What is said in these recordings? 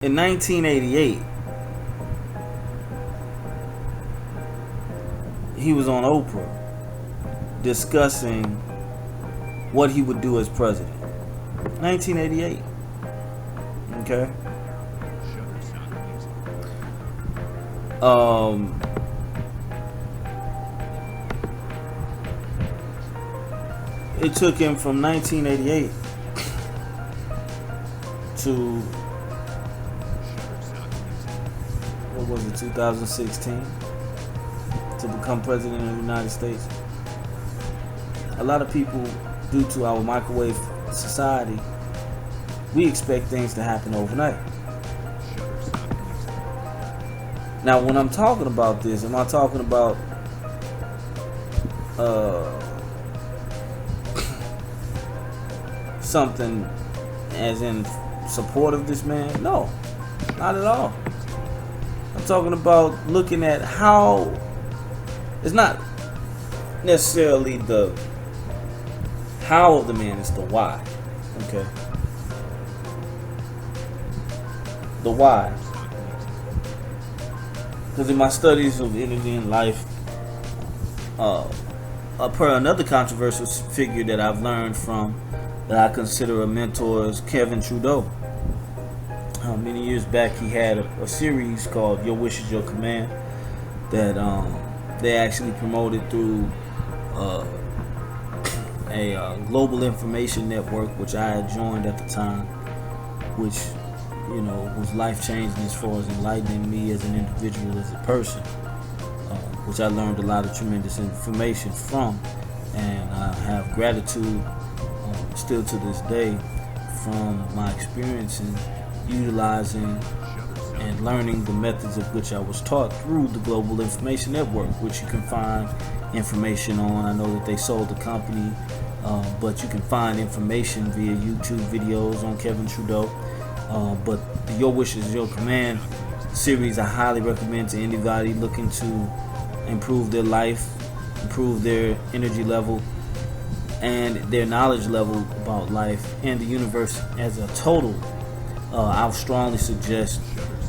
In 1988, he was on Oprah discussing what he would do as president. 1988. Okay. It took him from 1988 to, what was it, 2016, to become president of the United States. A lot of people, due to our microwave society, we expect things to happen overnight. Now, when I'm talking about this, am I talking about something as in support of this man? No, not at all. I'm talking about looking at how it's not necessarily the how of the man, it's the why. Okay, the why. Because in my studies of energy and life, per another controversial figure that I've learned from, that I consider a mentor, is Kevin Trudeau. Many years back, he had a series called "Your Wish Is Your Command" that they actually promoted through a global information network, which I had joined at the time, which was life changing as far as enlightening me as an individual, as a person, which I learned a lot of tremendous information from, and I have gratitude still to this day from my experience in utilizing and learning the methods of which I was taught through the Global Information Network, which you can find information on. I know that they sold the company, but you can find information via YouTube videos on Kevin Trudeau. But the Your Wish Is Your Command series, I highly recommend to anybody looking to improve their life, improve their energy level, and their knowledge level about life and the universe as a total. I would strongly suggest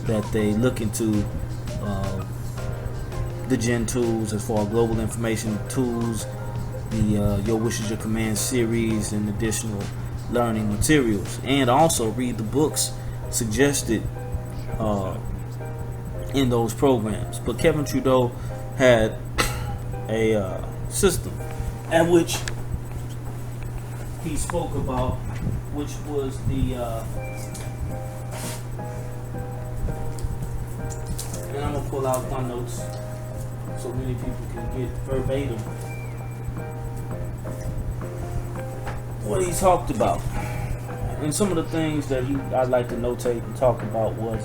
that they look into the Gen tools, as far as global information tools, the Your Wish Is Your Command series, and additional learning materials, and also read the books suggested in those programs. But Kevin Trudeau had a system at which he spoke about, which was the and I'm gonna pull out my notes so many people can get verbatim what he talked about. And some of the things that I'd like to notate and talk about was,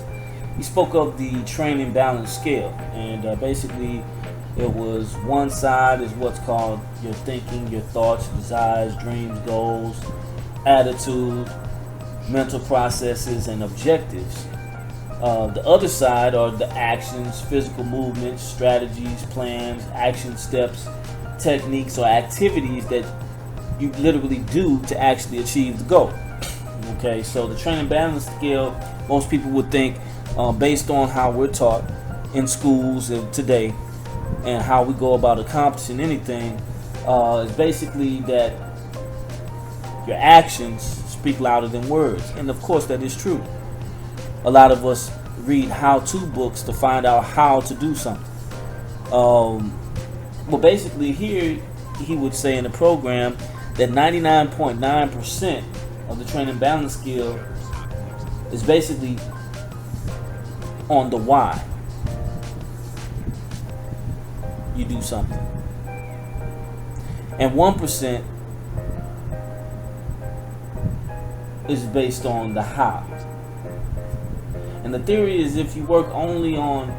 he spoke of the training balance scale, and basically it was one side is what's called your thinking, your thoughts, desires, dreams, goals, attitude, mental processes, and objectives. The other side are the actions, physical movements, strategies, plans, action steps, techniques, or activities that you literally do to actually achieve the goal. Okay, so the training balance scale, most people would think, based on how we're taught in schools today and how we go about accomplishing anything, is basically that your actions speak louder than words. And of course that is true. A lot of us read how-to books to find out how to do something. Well, basically here he would say in the program that 99.9% of the training balance skill is basically on the why you do something, and 1% is based on the how. And the theory is, if you work only on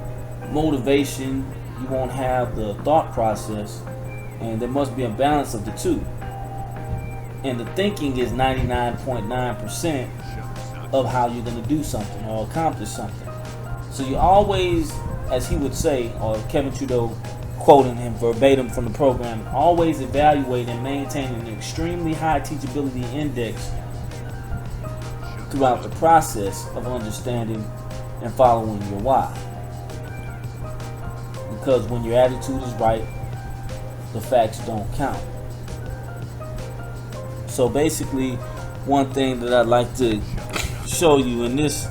motivation, you won't have the thought process, and there must be a balance of the two. And the thinking is 99.9% of how you're going to do something or accomplish something. So you always, as he would say, or Kevin Trudeau quoting him verbatim from the program, always evaluate and maintain an extremely high teachability index throughout the process of understanding and following your why. Because when your attitude is right, the facts don't count. So basically, one thing that I'd like to show you in this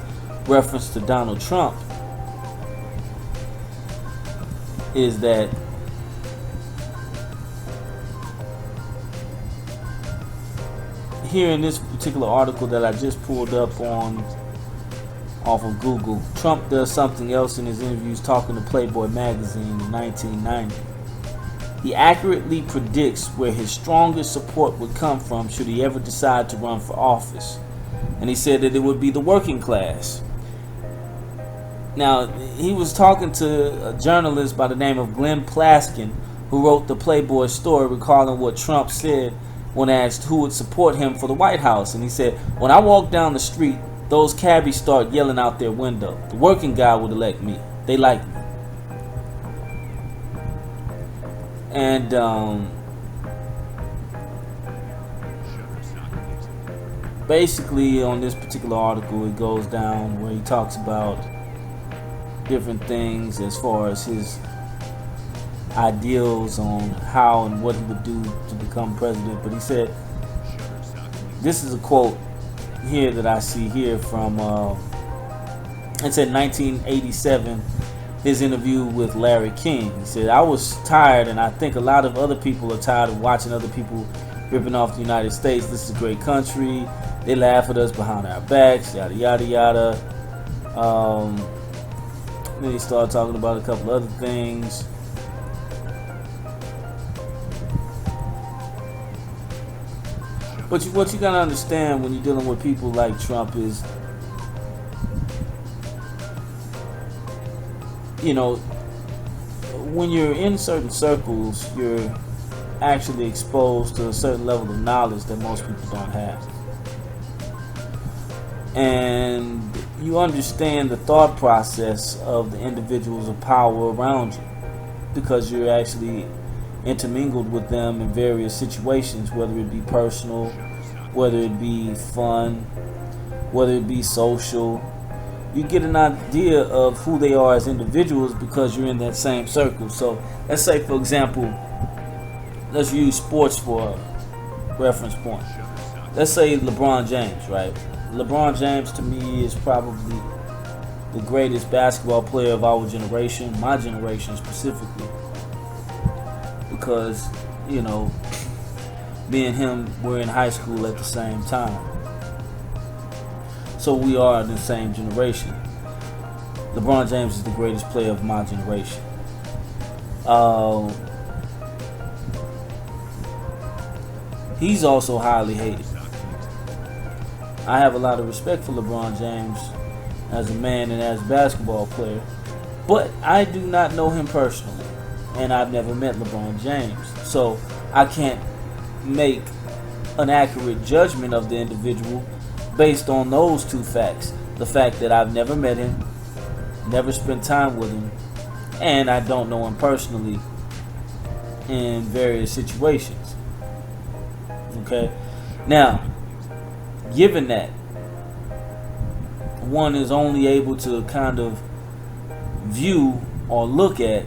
reference to Donald Trump is that here in this particular article that I just pulled up off of Google, Trump does something else in his interviews talking to Playboy magazine in 1990. He accurately predicts where his strongest support would come from should he ever decide to run for office. And he said that it would be the working class. Now, he was talking to a journalist by the name of Glenn Plaskin, who wrote the Playboy story, recalling what Trump said when asked who would support him for the White House. And he said, "When I walk down the street, those cabbies start yelling out their window. The working guy would elect me. They like me." And basically on this particular article, it goes down where he talks about different things as far as his ideals on how and what he would do to become president. But he said, this is a quote here that I see here from it said 1987, his interview with Larry King. He said, "I was tired, and I think a lot of other people are tired of watching other people ripping off the United States. This is a great country. They laugh at us behind our backs, yada yada yada." Then he started talking about a couple other things. But what you gotta understand when you're dealing with people like Trump is, you know, when you're in certain circles, you're actually exposed to a certain level of knowledge that most people don't have. And you understand the thought process of the individuals of power around you because you're actually intermingled with them in various situations, whether it be personal, whether it be fun, whether it be social. You get an idea of who they are as individuals because you're in that same circle. So let's say, for example, let's use sports for a reference point. Let's say LeBron James, right? LeBron James to me is probably the greatest basketball player of our generation, my generation specifically. Because, you know, me and him were in high school at the same time. So we are the same generation. LeBron James is the greatest player of my generation. He's also highly hated. I have a lot of respect for LeBron James as a man and as a basketball player, but I do not know him personally, and I've never met LeBron James. So I can't make an accurate judgment of the individual based on those two facts. The fact that I've never met him, never spent time with him, and I don't know him personally in various situations. Okay? Now, given that, one is only able to kind of view or look at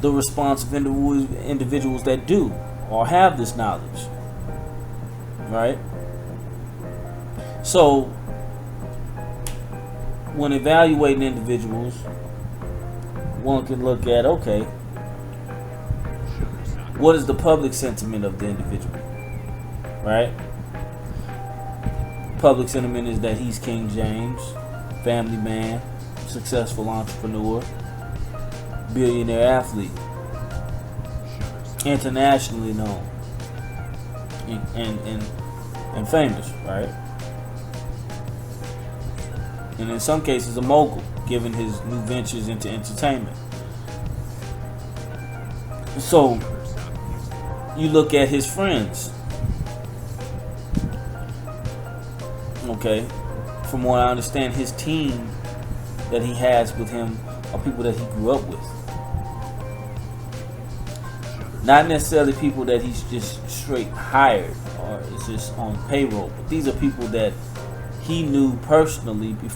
the response of individuals that do or have this knowledge, right? So when evaluating individuals, one can look at, okay, what is the public sentiment of the individual, right? Public sentiment is that he's King James, family man, successful entrepreneur, billionaire athlete, internationally known and famous, right? And in some cases a mogul, given his new ventures into entertainment. So you look at his friends. Okay, from what I understand, his team that he has with him are people that he grew up with. Not necessarily people that he's just straight hired or is just on payroll, but these are people that he knew personally before